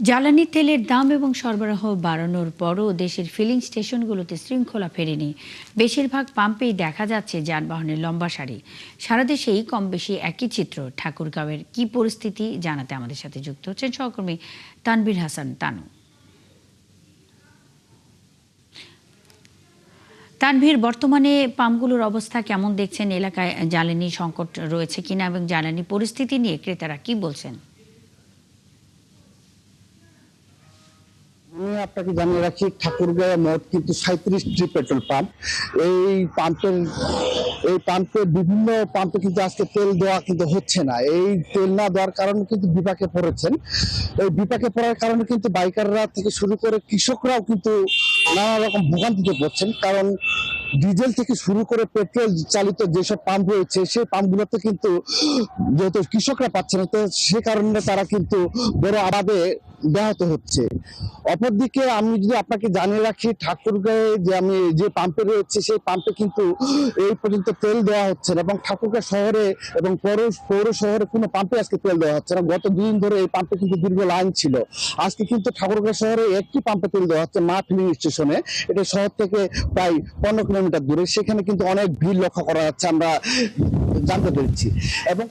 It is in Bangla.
জ্বালানি তেলের দাম এবং সরবরাহ বাড়ানোর পরও দেশের ফিলিং স্টেশনগুলোতে শৃঙ্খলা ফেরেনি। বেশিরভাগ পাম্পেই দেখা যাচ্ছে যানবাহনের লম্বা সারি। সারা দেশেই কম বেশি একই চিত্র। ঠাকুরগাঁওয়ের কি পরিস্থিতি জানাতে আমাদের সাথে যুক্ত হচ্ছেন সহকর্মী তানভীর হাসান তানু। তানভীর, বর্তমানে পাম্পগুলোর অবস্থা কেমন দেখছেন? এলাকায় জ্বালানি সংকট রয়েছে কিনা এবং জ্বালানি পরিস্থিতি নিয়ে ক্রেতারা কি বলছেন? আমি আপনাকে জানিয়ে রাখি, ঠাকুরগাঁও মোট কিন্তু 37টি পেট্রোল পাম্প। এই পাম্পের বিভিন্ন পাম্পে কিন্তু আজকে তেল দেওয়া কিন্তু হচ্ছে না। এই তেল না দেওয়ার কারণে কিন্তু বিপাকে পড়েছেন। এই বিপাকে পড়ার কারণে কিন্তু বাইকাররা থেকে শুরু করে কৃষকরাও কিন্তু নানা রকম ভোগান্তিতে পড়ছেন। কারণ ডিজেল থেকে শুরু করে পেট্রোল চালিত যেসব পাম্প রয়েছে সেই পাম্পগুলোতে কিন্তু যেহেতু কৃষকরা পাচ্ছে না, তো সে কারণে তারা কিন্তু বড় আরামে ব্যাহত হচ্ছে। অপরদিকে আমি যদি আপনাকে জানিয়ে রাখি, ঠাকুরগাঁয়ে যে আমি যে পাম্পে রয়েছে সেই পাম্পে কিন্তু এই পর্যন্ত তেল দেওয়া হচ্ছে না, এবং ঠাকুরগাঁও শহরে এবং পৌর শহরে কোনো পাম্পে আজকে তেল দেওয়া হচ্ছে না। গত 2 দিন ধরে এই পাম্পে কিন্তু দীর্ঘ লাইন ছিল। আজকে কিন্তু ঠাকুরগাঁও শহরে একটি পাম্পে তেল দেওয়া হচ্ছে, মা ফিলিং স্টেশনে। এটা শহর থেকে প্রায় 15 কিলোমিটার দূরে। সেখানে কিন্তু অনেক ভিড় লক্ষ্য করা যাচ্ছে, আমরা জানতে পেরেছি। এবং